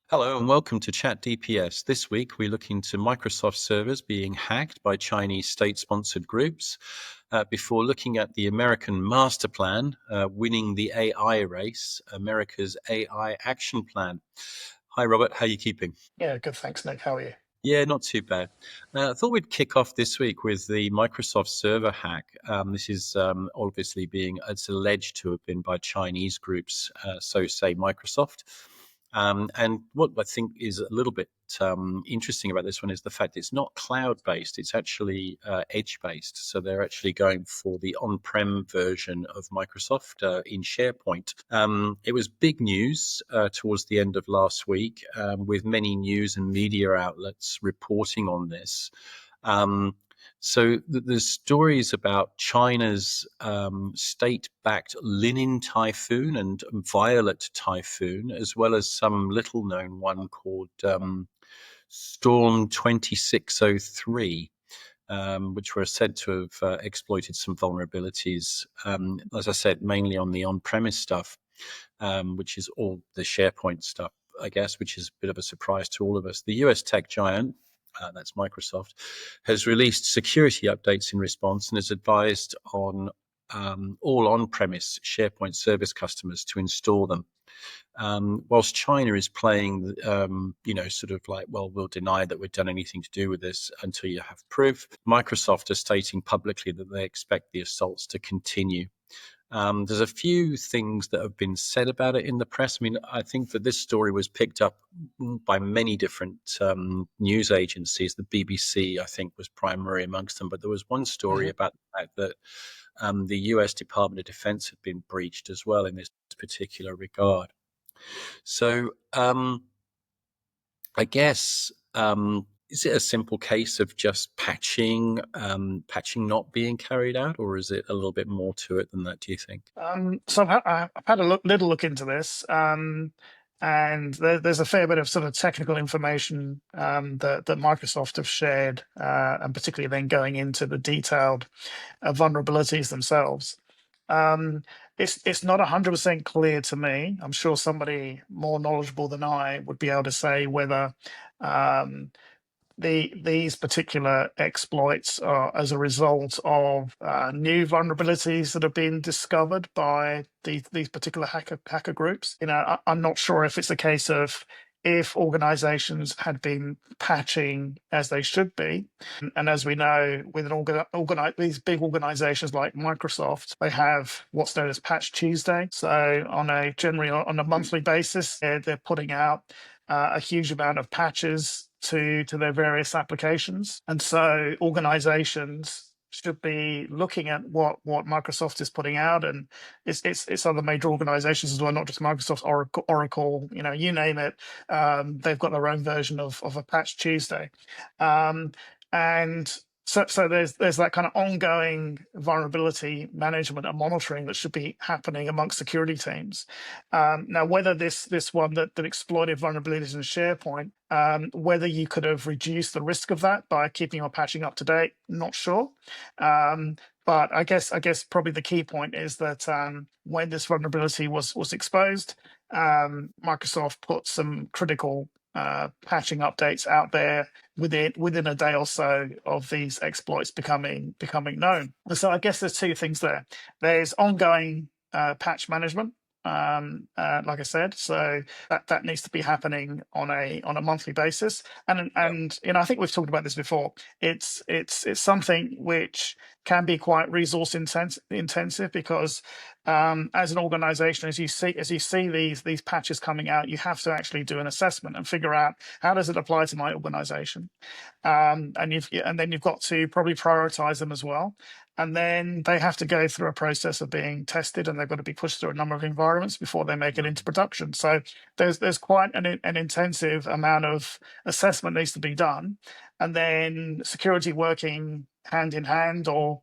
Hello and welcome to Chat DPS. This week we look into Microsoft servers being hacked by Chinese state-sponsored groups before looking at the American master plan, winning the AI race, America's AI action plan. Hi, Robert. How are you keeping? Yeah, good. Thanks, Nick. How are you? Yeah, not too bad. I thought we'd kick off this week with the Microsoft server hack. This is obviously it's alleged to have been by Chinese groups, so say Microsoft. And what I think is a little bit interesting about this one is the fact it's not cloud-based, it's actually edge-based. So they're actually going for the on-prem version of Microsoft in SharePoint. It was big news towards the end of last week, with many news and media outlets reporting on this. So there's stories about China's state-backed Linen Typhoon and Violet Typhoon, as well as some little-known one called Storm 2603. Which were said to have exploited some vulnerabilities, as I said, mainly on the on-premise stuff, which is all the SharePoint stuff, I guess, which is a bit of a surprise to all of us. The US tech giant, that's Microsoft, has released security updates in response and has advised on all on-premise SharePoint service customers to install them. Whilst China is playing, sort of like, well, we'll deny that we've done anything to do with this until you have proof. Microsoft are stating publicly that they expect the assaults to continue. There's a few things that have been said about it in the press. I mean, I think that this story was picked up by many different news agencies. The BBC, I think, was primary amongst them. But there was one story about the fact that the US Department of Defense had been breached as well in this particular regard. So I guess, is it a simple case of just patching not being carried out, or is it a little bit more to it than that, do you think? So I've had a little look into this, and there's a fair bit of sort of technical information that Microsoft have shared, and particularly then going into the detailed vulnerabilities themselves. It's not 100% clear to me. I'm sure somebody more knowledgeable than I would be able to say whether um, these particular exploits are as a result of new vulnerabilities that have been discovered by these particular hacker groups. I'm not sure if it's a case of if organizations had been patching as they should be. And as we know, with these big organizations like Microsoft, they have what's known as Patch Tuesday. So generally on a monthly basis, they're putting out a huge amount of patches to their various applications. And so organizations should be looking at what Microsoft is putting out, and it's other major organizations as well, not just Microsoft, Oracle, you name it. They've got their own version of a Patch Tuesday, and so there's that kind of ongoing vulnerability management and monitoring that should be happening amongst security teams. Now, whether this one that exploited vulnerabilities in SharePoint, whether you could have reduced the risk of that by keeping your patching up to date, not sure. But I guess probably the key point is that when this vulnerability was exposed, Microsoft put some critical patching updates out there within a day or so of these exploits becoming known. So I guess there's two things there. There's ongoing patch management, like I said, so that needs to be happening on a monthly basis. And I think we've talked about this before. It's something which can be quite resource intensive because as an organization, as you see these patches coming out, you have to actually do an assessment and figure out how does it apply to my organization, and then you've got to probably prioritize them as well. And then they have to go through a process of being tested, and they've got to be pushed through a number of environments before they make it into production. So there's quite an intensive amount of assessment needs to be done, and then security working hand in hand or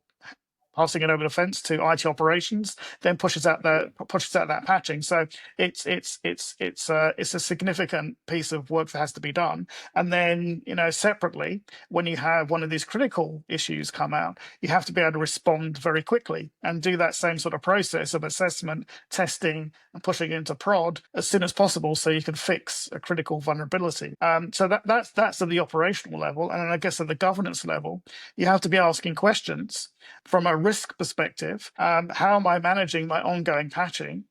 passing it over the fence to IT operations, then pushes out that patching. So it's a significant piece of work that has to be done. And then, separately, when you have one of these critical issues come out, you have to be able to respond very quickly and do that same sort of process of assessment, testing, and pushing it into prod as soon as possible, so you can fix a critical vulnerability. So that's at the operational level, and then I guess at the governance level, you have to be asking questions from a risk perspective. How am I managing my ongoing patching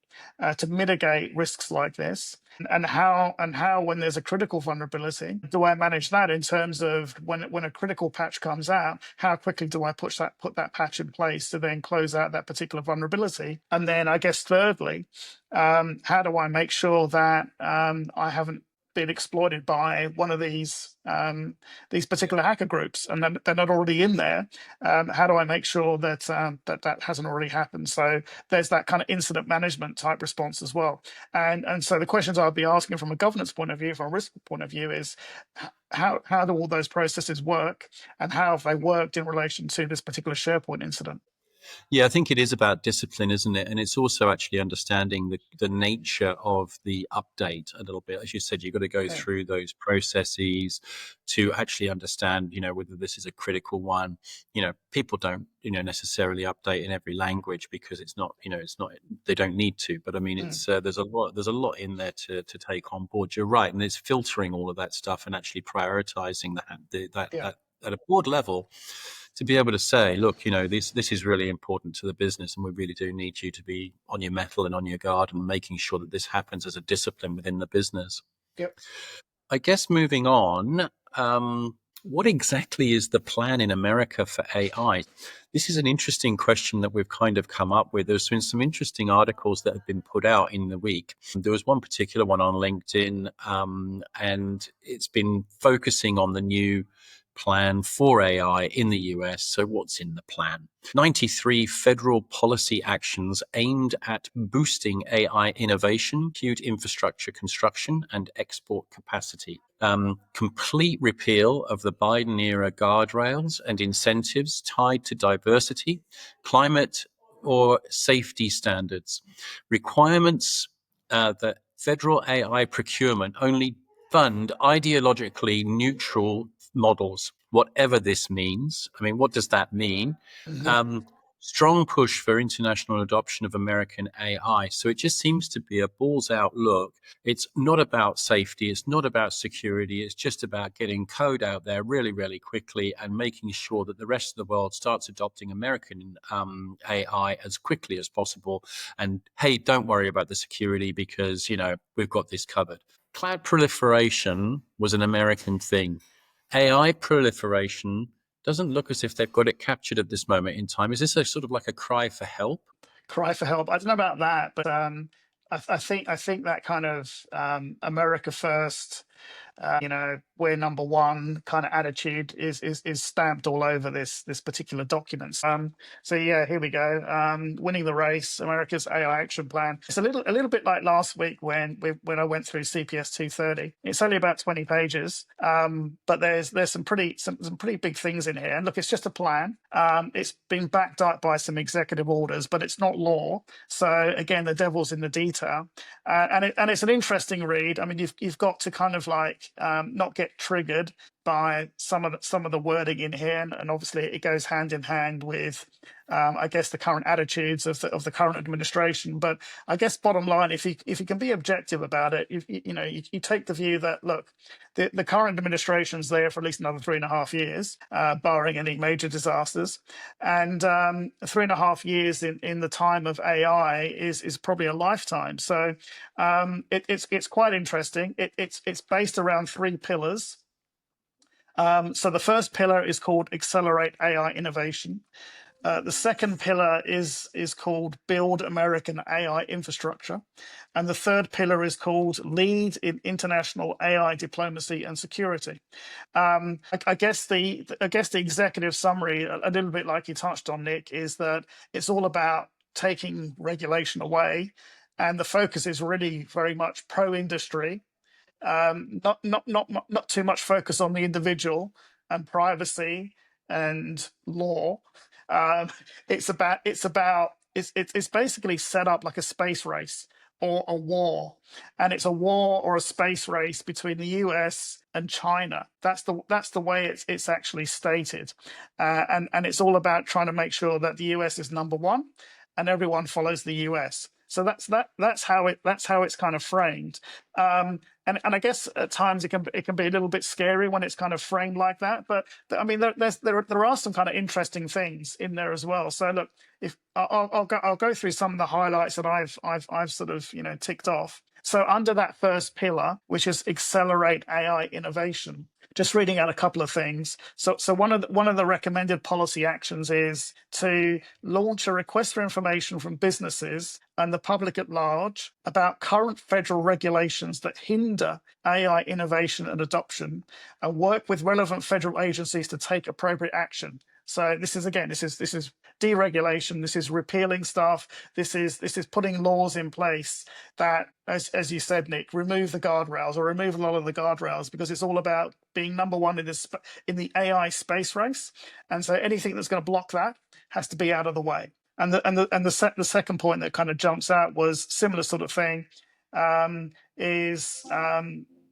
to mitigate risks like this? And how when there's a critical vulnerability, do I manage that in terms of when a critical patch comes out, how quickly do I put that patch in place to then close out that particular vulnerability? And then I guess thirdly, how do I make sure that I haven't been exploited by one of these particular hacker groups, and then they're not already in there? How do I make sure that that hasn't already happened? So there's that kind of incident management type response as well. And so the questions I'll be asking from a governance point of view, from a risk point of view, is how do all those processes work, and how have they worked in relation to this particular SharePoint incident? Yeah, I think it is about discipline, isn't it? And it's also actually understanding the nature of the update a little bit. As you said, you've got to go Yeah. through those processes to actually understand, whether this is a critical one. People don't, necessarily update in every language because it's not, they don't need to. But I mean, it's there's a lot in there to take on board. You're right, and it's filtering all of that stuff and actually prioritizing that at a board level, to be able to say, look, this is really important to the business, and we really do need you to be on your mettle and on your guard and making sure that this happens as a discipline within the business. Yep. I guess moving on, what exactly is the plan in America for AI? This is an interesting question that we've kind of come up with. There's been some interesting articles that have been put out in the week. There was one particular one on LinkedIn, and it's been focusing on the new plan for AI in the US. So what's in the plan? 93 federal policy actions aimed at boosting AI innovation, compute infrastructure construction, and export capacity. Complete repeal of the Biden-era guardrails and incentives tied to diversity, climate, or safety standards. Requirements that federal AI procurement only fund ideologically neutral models, whatever this means. I mean, what does that mean? Strong push for international adoption of American AI. So it just seems to be a balls out look. It's not about safety. It's not about security. It's just about getting code out there really, really quickly and making sure that the rest of the world starts adopting American AI as quickly as possible. And hey, don't worry about the security because, we've got this covered. Cloud proliferation was an American thing. AI proliferation doesn't look as if they've got it captured at this moment in time. Is this a sort of like a cry for help? Cry for help. I don't know about that, but I think that kind of America first, we're number one kind of attitude is stamped all over this particular document. So yeah, here we go. Winning the race, America's AI action plan. It's a little bit like last week when I went through CPS 230. It's only about 20 pages, but there's some pretty big things in here. And look, it's just a plan. It's been backed up by some executive orders, but it's not law. So again, the devil's in the detail, and it's an interesting read. I mean, you've got to kind of like not get triggered by some of the wording in here, and obviously it goes hand in hand with I guess the current attitudes of the current administration. But I guess bottom line, if you can be objective about it, you take the view that, look, the current administration's there for at least another 3.5 years, barring any major disasters, and 3.5 years in the time of AI is probably a lifetime. So it's quite interesting. It's based around 3 pillars. So the first pillar is called Accelerate AI Innovation. The second pillar is called Build American AI Infrastructure. And the third pillar is called Lead in International AI Diplomacy and Security. I guess the executive summary, a little bit like you touched on, Nick, is that it's all about taking regulation away. And the focus is really very much pro-industry. Not too much focus on the individual and privacy and law, Um, it's basically set up like a space race or a war, and it's a war or a space race between the US and China. That's the way it's actually stated, and it's all about trying to make sure that the US is number one, and everyone follows the US. So that's how it's kind of framed. And I guess at times it can be a little bit scary when it's kind of framed like that. But I mean, there are some kind of interesting things in there as well. So look, if I'll go through some of the highlights that I've sort of ticked off. So under that first pillar, which is accelerate AI innovation, just reading out a couple of things. So one of the recommended policy actions is to launch a request for information from businesses and the public at large about current federal regulations that hinder AI innovation and adoption, and work with relevant federal agencies to take appropriate action. So this is deregulation. This is repealing stuff. This is putting laws in place that, as you said, Nick, remove the guardrails or remove a lot of the guardrails, because it's all about being number one in the AI space race. And so anything that's going to block that has to be out of the way. And the second point that kind of jumps out was similar sort of thing.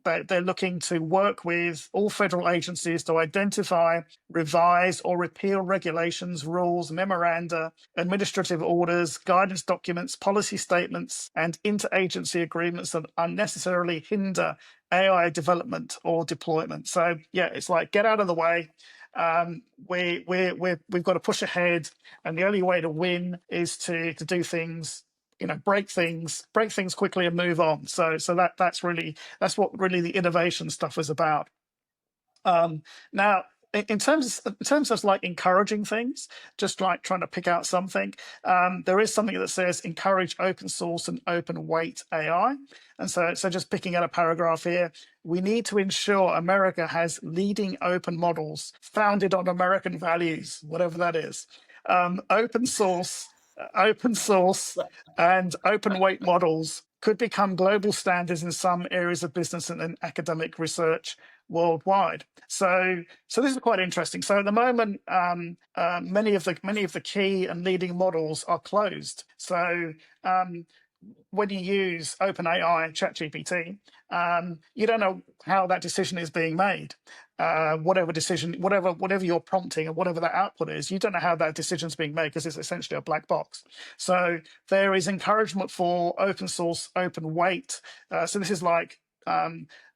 They're looking to work with all federal agencies to identify, revise, or repeal regulations, rules, memoranda, administrative orders, guidance documents, policy statements, and interagency agreements that unnecessarily hinder AI development or deployment. So yeah, it's like, get out of the way. We've got to push ahead, and the only way to win is to do things, break things quickly and move on. So that's what really the innovation stuff is about. Now, in terms of like encouraging things, just like trying to pick out something, there is something that says encourage open source and open weight AI. And so just picking out a paragraph here, we need to ensure America has leading open models founded on American values, whatever that is. Open source and open weight models could become global standards in some areas of business and academic research worldwide. So this is quite interesting. So at the moment, many of the key and leading models are closed. So when you use OpenAI, ChatGPT, you don't know how that decision is being made. Whatever you're prompting and whatever that output is, you don't know how that decision is being made, because it's essentially a black box. So there is encouragement for open source, open weight. So this is like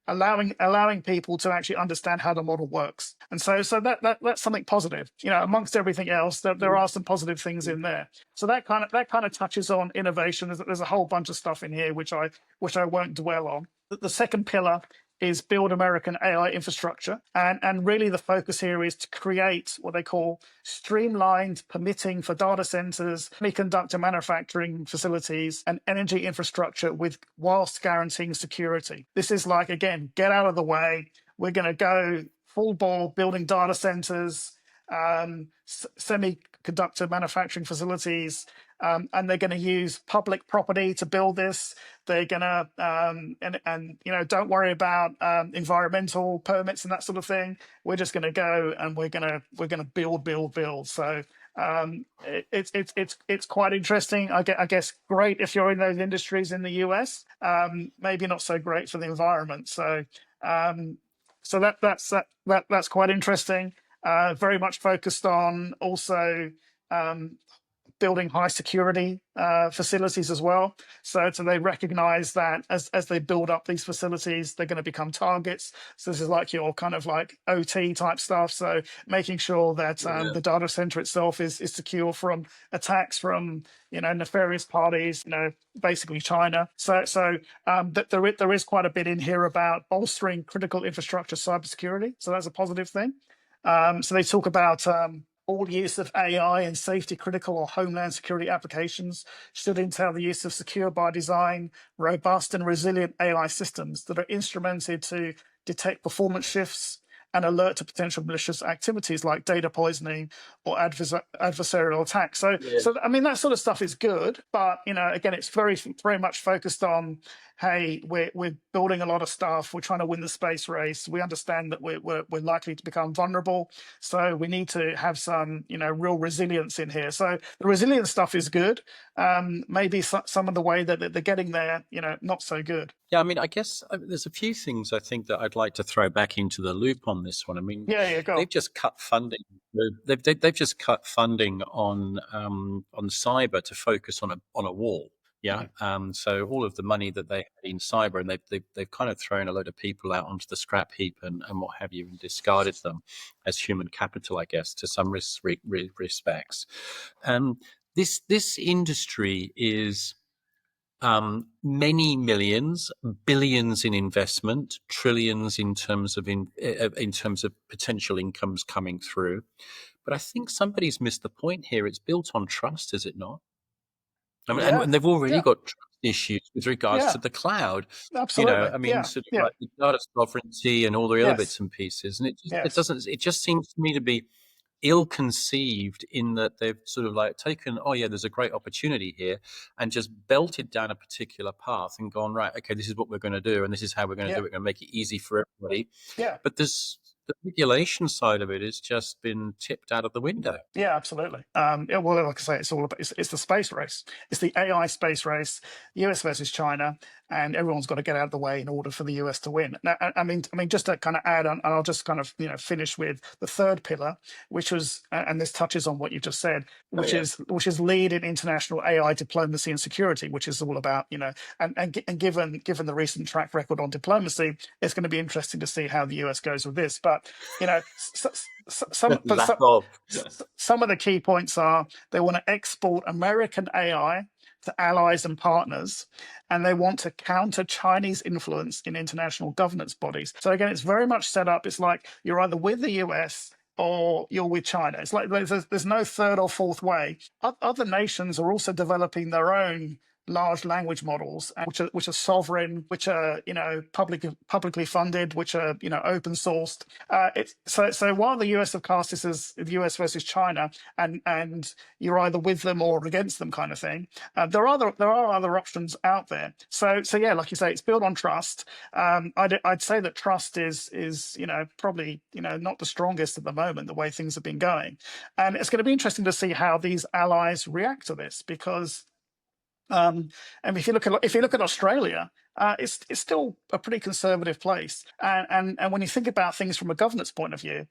allowing people to actually understand how the model works, and so that's something positive. Amongst everything else, there are some positive things in there. So that kind of touches on innovation. There's a whole bunch of stuff in here which I won't dwell on. The second pillar is build American AI infrastructure. And really the focus here is to create what they call streamlined permitting for data centers, semiconductor manufacturing facilities, and energy infrastructure whilst guaranteeing security. This is like, again, get out of the way. We're going to go full bore building data centers, semiconductor manufacturing facilities, and they're going to use public property to build this. They're going to don't worry about environmental permits and that sort of thing. We're just going to go and we're going to build. So it's quite interesting. I guess great if you're in those industries in the US. Maybe not so great for the environment. So that's quite interesting. Very much focused on also building high security facilities as well. So they recognize that as they build up these facilities, they're going to become targets. So this is like your kind of like OT type stuff. So making sure that the data center itself is secure from attacks from nefarious parties, basically China. So that there is quite a bit in here about bolstering critical infrastructure cybersecurity. So that's a positive thing. So they talk about all use of AI in safety critical or homeland security applications should entail the use of secure by design, robust and resilient AI systems that are instrumented to detect performance shifts and alert to potential malicious activities like data poisoning or adversarial attacks. So I mean, that sort of stuff is good, but again, it's very much focused on hey, we're building a lot of stuff, we're trying to win the space race, we understand that we're likely to become vulnerable, so we need to have some, real resilience in here. So the resilience stuff is good. Maybe some of the way that they're getting there, not so good. Yeah, I mean, I guess there's a few things I think that I'd like to throw back into the loop on this one. I mean, Yeah, go. they've just cut funding. They've just cut funding on cyber to focus on a wall. Yeah. Mhm. So all of the money that they had in cyber, and they've kind of thrown a load of people out onto the scrap heap and what have you, and discarded them as human capital, I guess, to some respects. This industry is many millions, billions in investment, trillions in terms of in terms of potential incomes coming through. But I think somebody's missed the point here. It's built on trust, is it not? I mean, Yeah, and they've already yeah, got trust issues with regards yeah, to the cloud. absolutely. I mean, Yeah, sort of yeah, like the data sovereignty and all the other bits yes, and pieces. And it yes. doesn't. It just seems to me to be ill-conceived in that they've sort of like taken, oh yeah, there's a great opportunity here, and just belted down a particular path and gone, right, okay, this is what we're going to do, and this is how we're going to do it. Yeah, We're going to make it easy for everybody. yeah. But the regulation side of it has just been tipped out of the window. Yeah, absolutely. Yeah, well, like I say, it's all about it's the space race. It's the AI space race, US versus China, and everyone's got to get out of the way in order for the US to win. Now, I mean, just to kind of add on, and I'll just kind of finish with the third pillar, which was, and this touches on what you just said, Oh yeah. which is lead in international AI diplomacy and security, which is all about and given the recent track record on diplomacy, it's going to be interesting to see how the US goes with this. But Lack of. some of the key points are they want to export American AI to allies and partners, and they want to counter Chinese influence in international governance bodies. So again, it's very much set up. It's like you're either with the US or you're with China. It's like there's no third or fourth way. Other nations are also developing their own large language models, which are sovereign, which are publicly funded, which are open sourced. So while the US have cast this as the US versus China, and you're either with them or against them kind of thing, there are other options out there. So yeah, like you say, it's built on trust. I'd say that trust is probably not the strongest at the moment, the way things have been going, and it's going to be interesting to see how these allies react to this, because and if you look at Australia, it's still a pretty conservative place. And when you think about things from a governance point of view,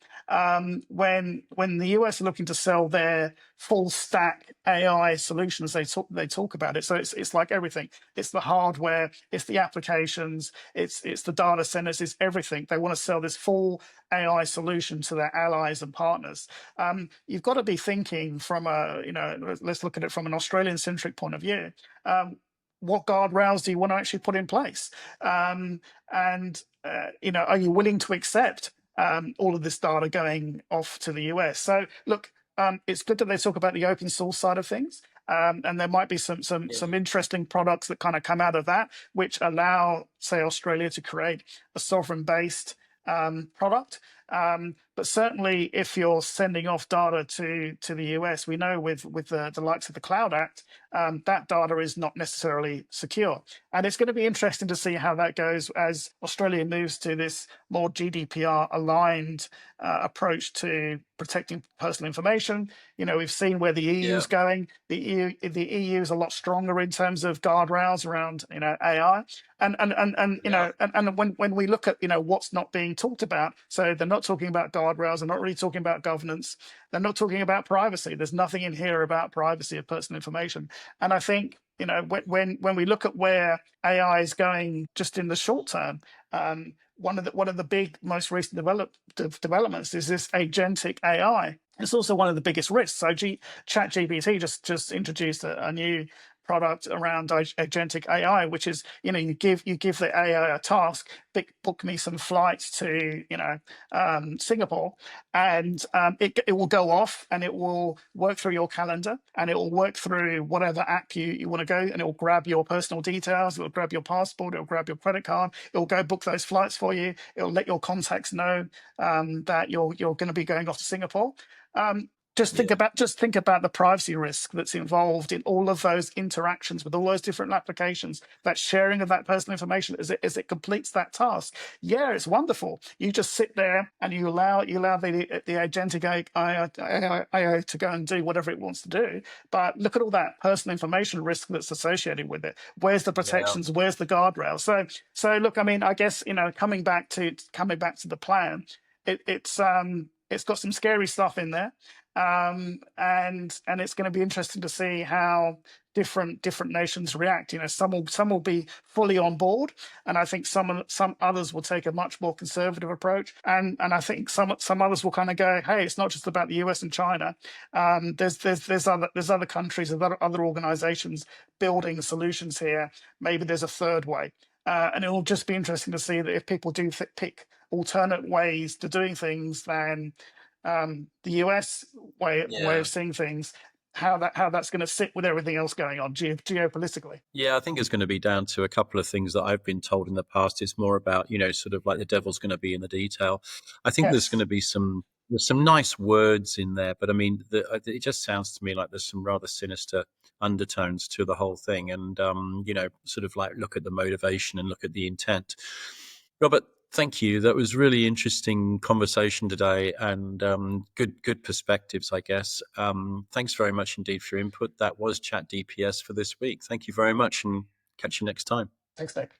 when the US are looking to sell their full stack AI solutions, they talk about it. So it's like everything. It's the hardware, it's the applications, it's the data centers, it's everything. They want to sell this full AI solution to their allies and partners. You've got to be thinking from let's look at it from an Australian centric point of view. What guardrails do you want to actually put in place? And are you willing to accept all of this data going off to the US? So look, it's good that they talk about the open source side of things. And there might be some interesting products that kind of come out of that, which allow, say, Australia to create a sovereign-based product. But certainly, if you're sending off data to the US, we know with the likes of the Cloud Act, that data is not necessarily secure. And it's going to be interesting to see how that goes as Australia moves to this more GDPR aligned approach to protecting personal information. We've seen where the EU Yeah. is going. The EU is a lot stronger in terms of guardrails around AI. Yeah. And when we look at what's not being talked about, so they're not talking about guardrails, they're not really talking about governance, they're not talking about privacy. There's nothing in here about privacy of personal information. And I think when we look at where AI is going just in the short term, one of the big most recent developments is this agentic AI. It's also one of the biggest risks. So ChatGPT just introduced a new product around agentic AI, which is you give the AI a task, book me some flights to Singapore, and it will go off and it will work through your calendar, and it will work through whatever app you want to go, and it will grab your personal details, it will grab your passport, it will grab your credit card, it will go book those flights for you, it will let your contacts know that you're going to be going off to Singapore. Yeah. just think about the privacy risk that's involved in all of those interactions with all those different applications. That sharing of that personal information as it completes that task. Yeah, it's wonderful. You just sit there and you allow the agentic AI to go and do whatever it wants to do. But look at all that personal information risk that's associated with it. Where's the Yeah. protections? Where's the guardrail? So look, I mean, I guess, coming back to the plan, it's got some scary stuff in there, and it's going to be interesting to see how different nations react. Some will be fully on board, and I think some others will take a much more conservative approach, and I think some others will kind of go, hey, it's not just about the US and China. There's other countries, other organizations building solutions here. Maybe there's a third way. And it will just be interesting to see that if people do pick alternate ways to doing things than the US way Yeah. of seeing things, how that's going to sit with everything else going on geopolitically. Yeah, I think it's going to be down to a couple of things that I've been told in the past. It's more about, sort of like the devil's going to be in the detail. I think there's going Yes. to be there's some nice words in there, but I mean, it just sounds to me like there's some rather sinister undertones to the whole thing. And, sort of like look at the motivation and look at the intent. Robert, thank you. That was really interesting conversation today, and good perspectives, I guess. Thanks very much indeed for your input. That was Chat DPS for this week. Thank you very much, and catch you next time. Thanks, Nick.